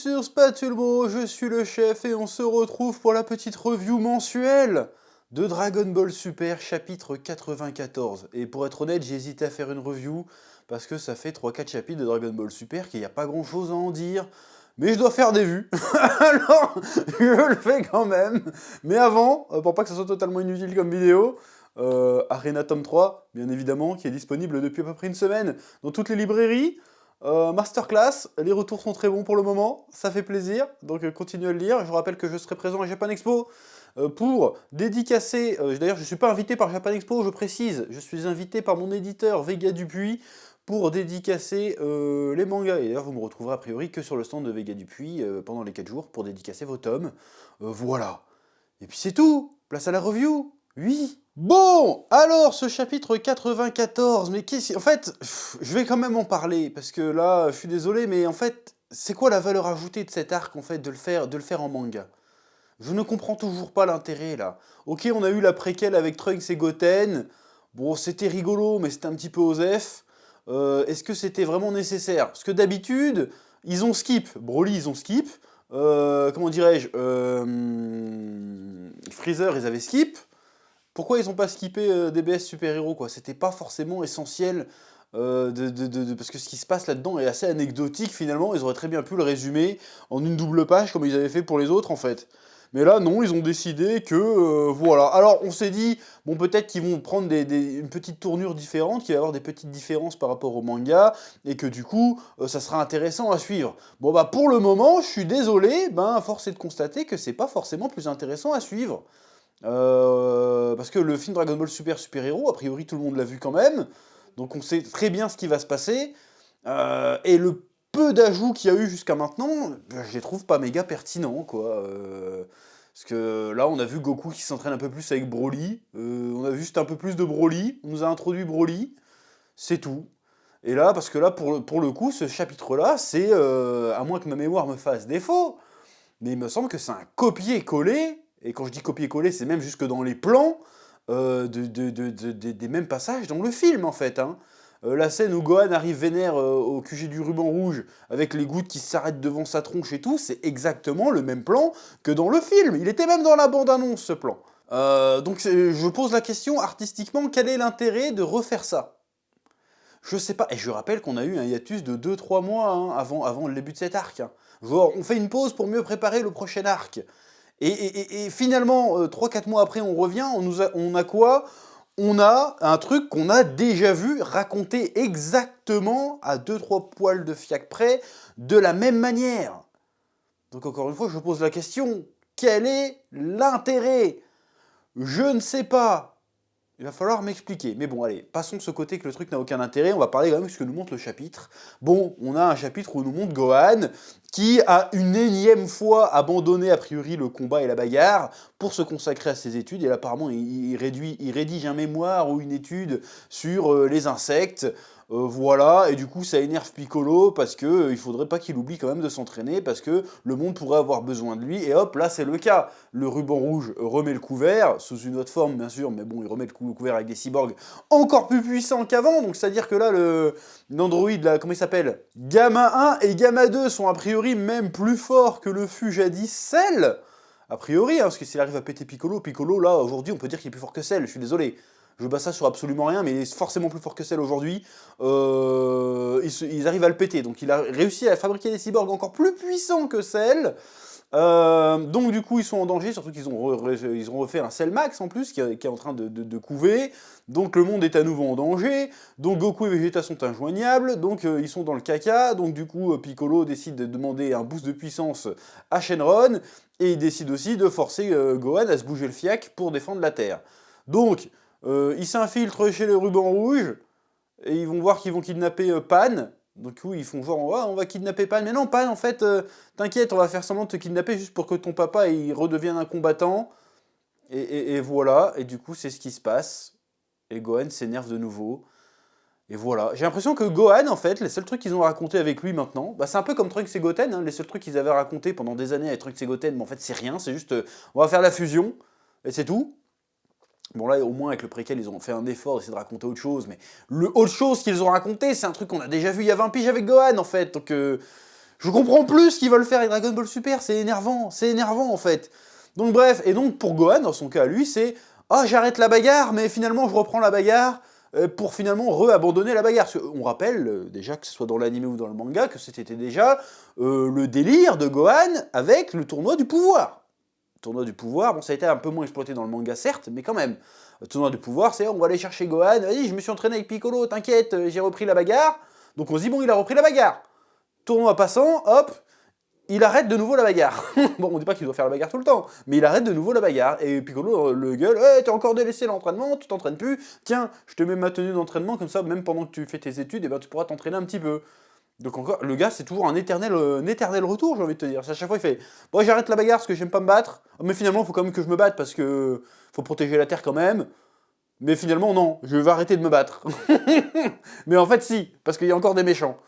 sur Spatulbo, je suis le chef et on se retrouve pour la petite review mensuelle de Dragon Ball Super chapitre 94. Et pour être honnête, j'ai hésité à faire une review parce que ça fait 3-4 chapitres de Dragon Ball Super qu'il n'y a pas grand chose à en dire. Mais je dois faire des vues, alors je le fais quand même. Mais avant, pour pas que ça soit totalement inutile comme vidéo, Arena Tome 3, bien évidemment, qui est disponible depuis à peu près une semaine dans toutes les librairies. Masterclass, les retours sont très bons pour le moment, ça fait plaisir, donc continuez à le lire. Je vous rappelle que je serai présent à Japan Expo pour dédicacer, d'ailleurs je ne suis pas invité par Japan Expo, je précise, je suis invité par mon éditeur Vega Dupuis pour dédicacer les mangas. Et d'ailleurs vous me retrouverez a priori que sur le stand de Vega Dupuis pendant les 4 jours pour dédicacer vos tomes. Voilà. Et puis c'est tout, place à la review. Oui. Bon, alors ce chapitre 94, mais qu'est-ce... En fait, je vais quand même en parler, parce que là, je suis désolé, mais en fait, c'est quoi la valeur ajoutée de cet arc, en fait, de le faire en manga? Je ne comprends toujours pas l'intérêt, là. Ok, on a eu la préquelle avec Trunks et Goten, bon, c'était rigolo, mais c'était un petit peu osef. Est-ce que c'était vraiment nécessaire? Parce que d'habitude, ils ont skip, Broly, ils ont skip, comment dirais-je, Freezer, ils avaient skip. Pourquoi ils ont pas skippé DBS super-héros, quoi? C'était pas forcément essentiel, parce que ce qui se passe là-dedans est assez anecdotique, finalement. Ils auraient très bien pu le résumer en une double page, comme ils avaient fait pour les autres, en fait. Mais là, non, ils ont décidé que, voilà. Alors, on s'est dit, bon, peut-être qu'ils vont prendre une petite tournure différente, qu'il va y avoir des petites différences par rapport au manga, et que du coup, ça sera intéressant à suivre. Bon, bah, pour le moment, je suis désolé, ben, force est de constater que c'est pas forcément plus intéressant à suivre. Parce que le film Dragon Ball Super Super Héros, a priori tout le monde l'a vu quand même, donc on sait très bien ce qui va se passer, et le peu d'ajouts qu'il y a eu jusqu'à maintenant, je les trouve pas méga pertinents, quoi. Parce que là, on a vu Goku qui s'entraîne un peu plus avec Broly, on a vu juste un peu plus de Broly, on nous a introduit Broly, c'est tout. Et là, parce que là, pour le coup, ce chapitre-là, c'est, à moins que ma mémoire me fasse défaut, mais il me semble que c'est un copier-coller, et quand je dis copier-coller, c'est même jusque dans les plans des mêmes passages dans le film, en fait. Hein. La scène où Gohan arrive vénère au QG du ruban rouge, avec les gouttes qui s'arrêtent devant sa tronche et tout, c'est exactement le même plan que dans le film. Il était même dans la bande-annonce, ce plan. Donc je pose la question, artistiquement, quel est l'intérêt de refaire ça? Je sais pas, et je rappelle qu'on a eu un hiatus de 2-3 mois hein, avant le début de cet arc. Hein. Genre, on fait une pause pour mieux préparer le prochain arc. Et finalement, 3-4 mois après, on revient, on a quoi? On a un truc qu'on a déjà vu raconté exactement à 2-3 poils de fiac près, de la même manière. Donc encore une fois, je pose la question, quel est l'intérêt? Je ne sais pas. Il va falloir m'expliquer. Mais bon, allez, passons de ce côté que le truc n'a aucun intérêt, on va parler quand même de ce que nous montre le chapitre. Bon, on a un chapitre où on nous montre Gohan, qui a une énième fois abandonné a priori le combat et la bagarre pour se consacrer à ses études, et là, apparemment il rédige un mémoire ou une étude sur les insectes, voilà, et du coup ça énerve Piccolo parce que il faudrait pas qu'il oublie quand même de s'entraîner parce que le monde pourrait avoir besoin de lui, et hop, là c'est le cas. Le ruban rouge remet le couvert, sous une autre forme bien sûr, mais bon, il remet le couvert avec des cyborgs encore plus puissants qu'avant, donc c'est-à-dire que là, l'androïde, là, comment il s'appelle? Gamma 1 et Gamma 2 sont a priori même plus forts que le fut jadis Cell, a priori, hein, parce que s'il arrive à péter Piccolo, Piccolo, là, aujourd'hui, on peut dire qu'il est plus fort que Cell, je suis désolé. Je bats ça sur absolument rien, mais il est forcément plus fort que Cell aujourd'hui. Ils arrivent à le péter, donc il a réussi à fabriquer des cyborgs encore plus puissants que Cell. Donc du coup ils sont en danger, surtout qu'ils ont refait un Cell Max en plus qui est en train de couver, donc le monde est à nouveau en danger, donc Goku et Vegeta sont injoignables, donc ils sont dans le caca, donc du coup Piccolo décide de demander un boost de puissance à Shenron, et il décide aussi de forcer Gohan à se bouger le fiac pour défendre la Terre. Donc ils s'infiltrent chez le ruban rouge, et ils vont voir qu'ils vont kidnapper Pan. Donc oui, ils font genre, oh, on va kidnapper Pan. Mais non, Pan, en fait, t'inquiète, on va faire semblant de te kidnapper juste pour que ton papa il redevienne un combattant. Et voilà, et du coup, c'est ce qui se passe. Et Gohan s'énerve de nouveau. Et voilà. J'ai l'impression que Gohan, en fait, les seuls trucs qu'ils ont raconté avec lui maintenant, bah, c'est un peu comme Trunks et Goten, hein, les seuls trucs qu'ils avaient raconté pendant des années avec Trunks et Goten, mais en fait, c'est rien, c'est juste, on va faire la fusion, et c'est tout. Bon là, au moins, avec le préquel, ils ont fait un effort d'essayer de raconter autre chose, mais le autre chose qu'ils ont raconté, c'est un truc qu'on a déjà vu il y a 20 piges avec Gohan, en fait, donc Je comprends plus ce qu'ils veulent faire avec Dragon Ball Super, c'est énervant en fait. Donc bref, et donc pour Gohan, dans son cas, lui, c'est « Ah, j'arrête la bagarre, mais finalement je reprends la bagarre pour finalement re-abandonner la bagarre ». Parce qu'on rappelle, déjà, que ce soit dans l'anime ou dans le manga, que c'était déjà le délire de Gohan avec le tournoi du pouvoir. Le tournoi du pouvoir, bon, ça a été un peu moins exploité dans le manga, certes, mais quand même. Le tournoi du pouvoir, c'est on va aller chercher Gohan, vas-y, je me suis entraîné avec Piccolo, t'inquiète, j'ai repris la bagarre. Donc on se dit, bon, il a repris la bagarre. Tournoi passant, hop, il arrête de nouveau la bagarre. Bon, on dit pas qu'il doit faire la bagarre tout le temps, mais il arrête de nouveau la bagarre. Et Piccolo le gueule, hey, t'as encore délaissé l'entraînement, tu t'entraînes plus, tiens, je te mets ma tenue d'entraînement, comme ça, même pendant que tu fais tes études, eh ben, tu pourras t'entraîner un petit peu. Donc encore, le gars, c'est toujours un éternel retour, j'ai envie de te dire. À chaque fois, il fait, bon, j'arrête la bagarre parce que j'aime pas me battre, mais finalement, il faut quand même que je me batte parce que faut protéger la Terre quand même. Mais finalement, non, je vais arrêter de me battre. Mais en fait, si, parce qu'il y a encore des méchants.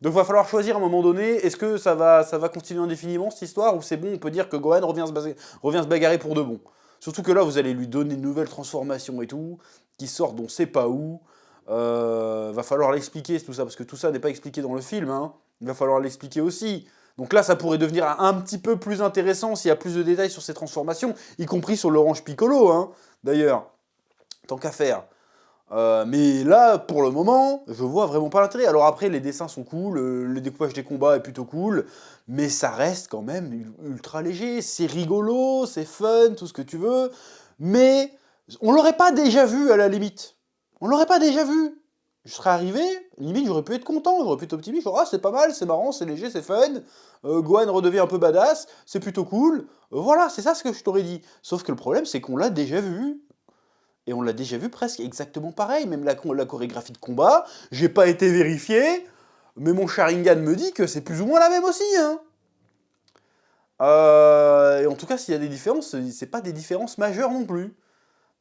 Donc il va falloir choisir à un moment donné, est-ce que ça va continuer indéfiniment cette histoire, ou c'est bon, on peut dire que Gohan revient se bagarrer pour de bon. Surtout que là, vous allez lui donner une nouvelle transformation et tout, qui sort d'on sait pas où. Va falloir l'expliquer tout ça, parce que tout ça n'est pas expliqué dans le film, hein. Il va falloir l'expliquer aussi. Donc là, ça pourrait devenir un petit peu plus intéressant s'il y a plus de détails sur ces transformations, y compris sur l'Orange Piccolo, hein, d'ailleurs. Tant qu'à faire. Mais là, pour le moment, je vois vraiment pas l'intérêt. Alors après, les dessins sont cool, le découpage des combats est plutôt cool, mais ça reste quand même ultra léger. C'est rigolo, c'est fun, tout ce que tu veux, mais on l'aurait pas déjà vu à la limite. On l'aurait pas déjà vu. Je serais arrivé, limite j'aurais pu être content, j'aurais pu être optimiste, genre ah c'est pas mal, c'est marrant, c'est léger, c'est fun, Gohan redevient un peu badass, c'est plutôt cool, voilà, c'est ça ce que je t'aurais dit. Sauf que le problème c'est qu'on l'a déjà vu, et on l'a déjà vu presque exactement pareil, même la chorégraphie de combat, j'ai pas été vérifié, mais mon Sharingan me dit que c'est plus ou moins la même aussi, hein. Et en tout cas, s'il y a des différences, c'est pas des différences majeures non plus.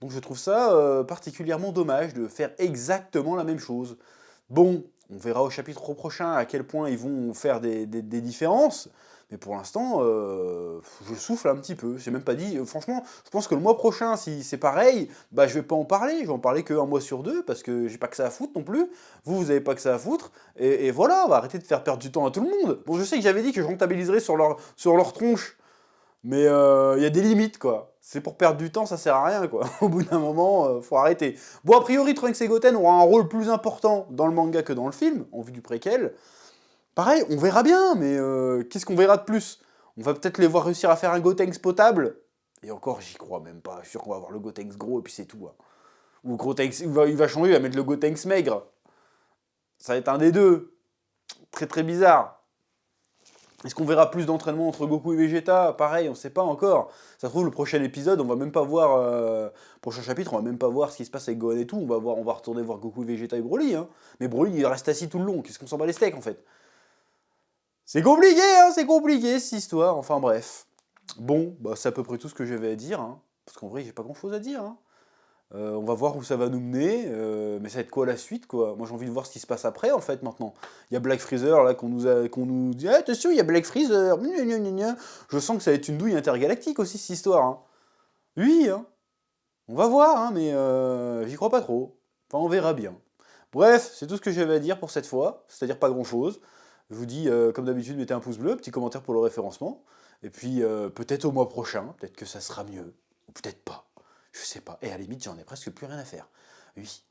Donc je trouve ça particulièrement dommage de faire exactement la même chose. Bon, on verra au chapitre prochain à quel point ils vont faire des différences, mais pour l'instant, je souffle un petit peu. J'ai même pas dit, franchement, je pense que le mois prochain, si c'est pareil, bah je vais pas en parler, je vais en parler qu'un mois sur deux, parce que j'ai pas que ça à foutre non plus, vous avez pas que ça à foutre, et voilà, on va arrêter de faire perdre du temps à tout le monde. Bon, je sais que j'avais dit que je rentabiliserais sur leur tronche, mais il y a des limites, quoi. C'est pour perdre du temps, ça sert à rien, quoi. Au bout d'un moment, faut arrêter. Bon, a priori, Trunks et Goten aura un rôle plus important dans le manga que dans le film, en vue du préquel. Pareil, on verra bien, mais qu'est-ce qu'on verra de plus? On va peut-être les voir réussir à faire un Gotenks potable. Et encore, j'y crois même pas. Je suis sûr qu'on va avoir le Gotenks gros et puis c'est tout, hein. Ou Gotenks, il va changer, il va mettre le Gotenks maigre. Ça va être un des deux. Très très bizarre. Est-ce qu'on verra plus d'entraînement entre Goku et Vegeta? Pareil, on sait pas encore. Ça se trouve, le prochain épisode, on va même pas voir... prochain chapitre, on va même pas voir ce qui se passe avec Gohan et tout. On va retourner voir Goku, Vegeta et Broly, hein. Mais Broly, il reste assis tout le long. Qu'est-ce qu'on s'en bat les steaks, en fait? C'est compliqué, hein, c'est compliqué, cette histoire. Enfin, bref. Bon, bah, c'est à peu près tout ce que j'avais à dire, hein. Parce qu'en vrai, j'ai pas grand-chose à dire, hein. On va voir où ça va nous mener, mais ça va être quoi la suite, quoi? Moi j'ai envie de voir ce qui se passe après, en fait, maintenant. Il y a Black Freezer, là, qu'on nous dit « Ah, attention, il y a Black Freezer, gna gna gna gna. » Je sens que ça va être une douille intergalactique aussi, cette histoire, hein. Oui, hein. On va voir, hein, mais j'y crois pas trop. Enfin, on verra bien. Bref, c'est tout ce que j'avais à dire pour cette fois, c'est-à-dire pas grand-chose. Je vous dis, comme d'habitude, mettez un pouce bleu, petit commentaire pour le référencement, et puis peut-être au mois prochain, peut-être que ça sera mieux, ou peut-être pas. Je sais pas. Et à la limite, j'en ai presque plus rien à faire. Oui.